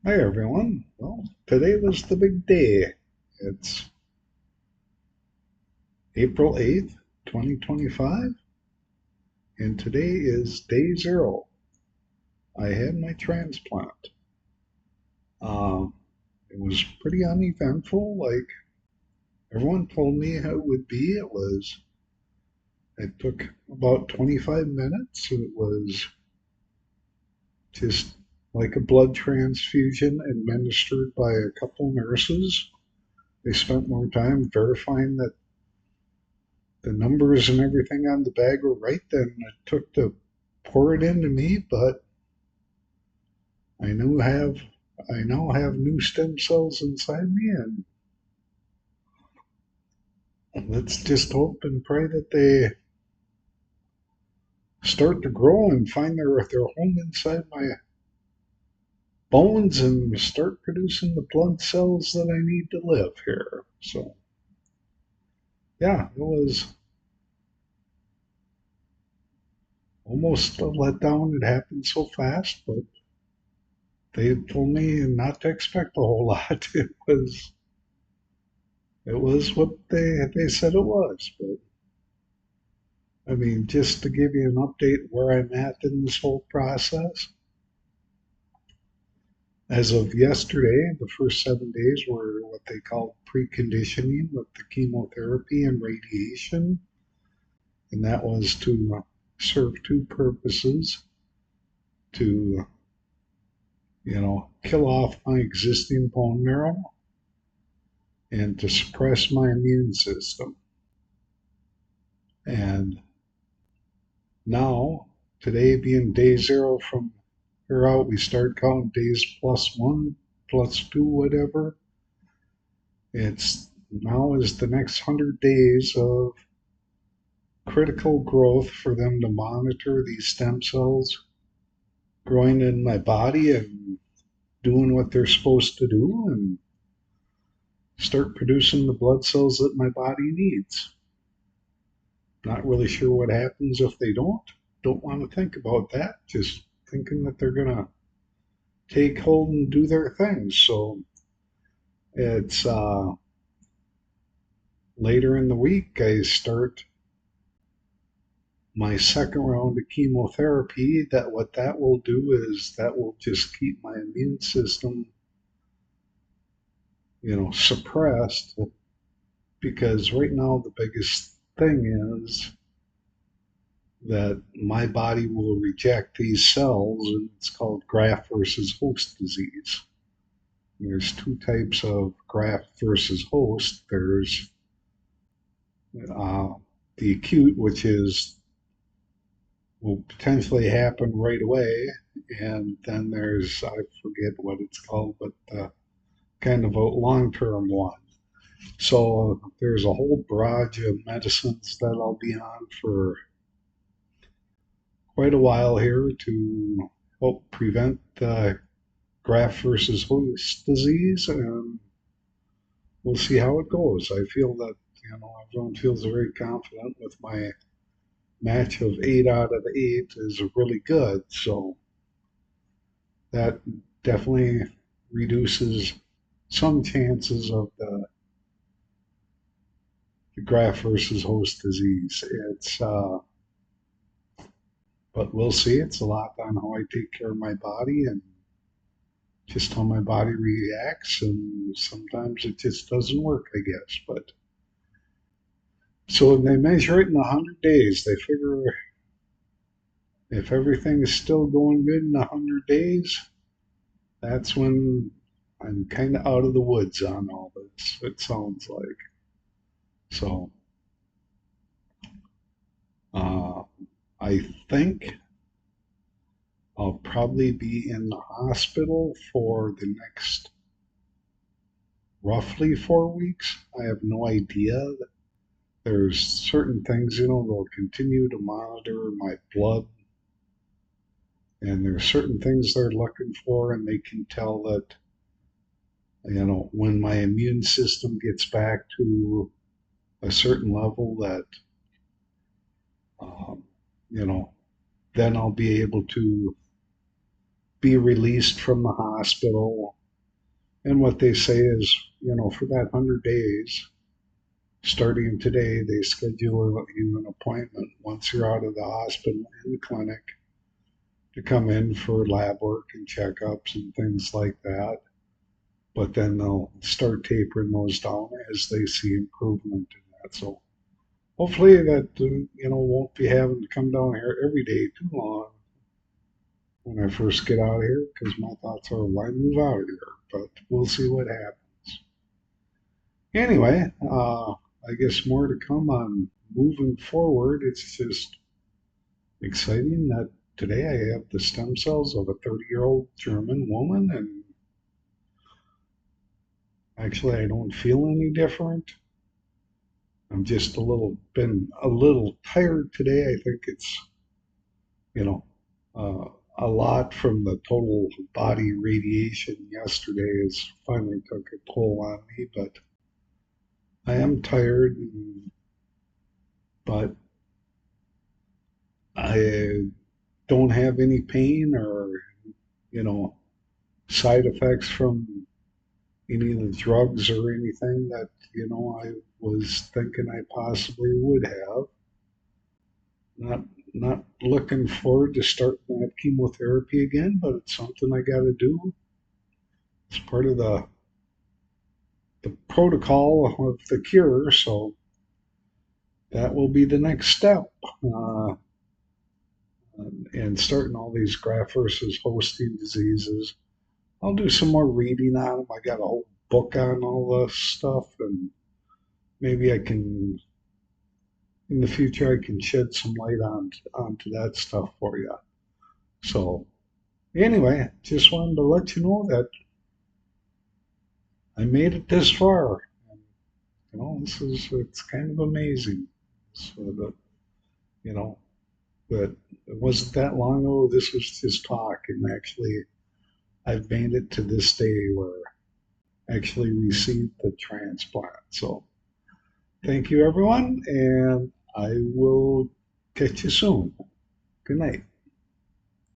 Hi everyone. Well, today was the big day. It's April 8th, 2025, and today is day zero. I had my transplant. Uh, it was pretty uneventful, like everyone told me how it would be. It took about 25 minutes. It was just like a blood transfusion administered by a couple nurses. They spent more time verifying that the numbers and everything on the bag were right than it took to pour it into me, but I knew have I now have new stem cells inside me, and let's just hope and pray that they start to grow and find their home inside my bones and start producing the blood cells that I need to live here. So yeah, it was almost a letdown. It happened so fast, but they told me not to expect a whole lot. It was what they said it was. But I mean, just to give you an update where I'm at in this whole process, as of yesterday, the first 7 days were what they call preconditioning with the chemotherapy and radiation, and that was to serve two purposes: to kill off my existing bone marrow and to suppress my immune system. And now, today being day zero from here out, we start counting days plus one, plus two, whatever. It's now is the next 100 days of critical growth for them to monitor these stem cells growing in my body and doing what they're supposed to do and start producing the blood cells that my body needs. Not really sure what happens if they don't. Don't want to think about that. Just thinking that they're going to take hold and do their thing. So it's later in the week, I start my second round of chemotherapy. That what that will do is that will just keep my immune system, suppressed, because right now the biggest thing is that my body will reject these cells, and it's called graft versus host disease. There's two types of graft versus host. There's uh, the acute, which is will potentially happen right away, and then there's, I forget what it's called, but kind of a long-term one. So there's a whole barrage of medicines that I'll be on for quite a while here to help prevent graft versus host disease, and we'll see how it goes. I feel that everyone feels very confident with my match of 8 out of 8 is really good. So that definitely reduces some chances of the graft versus host disease. But we'll see. It's a lot on how I take care of my body and just how my body reacts. And sometimes it just doesn't work, I guess. But so they measure it in 100 days. They figure if everything is still going good in 100 days, that's when I'm kind of out of the woods on all this, it sounds like. So uh, I think I'll probably be in the hospital for the next roughly 4 weeks. I have no idea. There's certain things, they'll continue to monitor my blood, and there's certain things they're looking for, and they can tell that, when my immune system gets back to a certain level that, um, you know, then I'll be able to be released from the hospital. And what they say is, for that 100 days, starting today, they schedule you an appointment once you're out of the hospital in the clinic to come in for lab work and checkups and things like that. But then they'll start tapering those down as they see improvement in that. So hopefully that won't be having to come down here every day too long when I first get out of here, because my thoughts are why move out of here. But we'll see what happens. Anyway, I guess more to come on moving forward. It's just exciting that today I have the stem cells of a 30-year-old German woman, and actually I don't feel any different. I'm just been a little tired today. I think it's, you know, uh, a lot from the total body radiation yesterday has finally took a toll on me, but I am tired, but I don't have any pain or, you know, side effects from any of the drugs or anything that, I was thinking I possibly would have. Not not looking forward to starting that chemotherapy again, but it's something I got to do. It's part of the protocol of the cure, so that will be the next step. Uh, and starting all these graft versus hosting diseases, I'll do some more reading on them. I got a whole book on all this stuff, and maybe I can, in the future, I can shed some light onto that stuff for you. So anyway, just wanted to let you know that I made it this far. And, it's kind of amazing. So that, you know, but it wasn't that long ago. This was just talk, and actually, I've made it to this day where I actually received the transplant. So thank you, everyone, and I will catch you soon. Good night.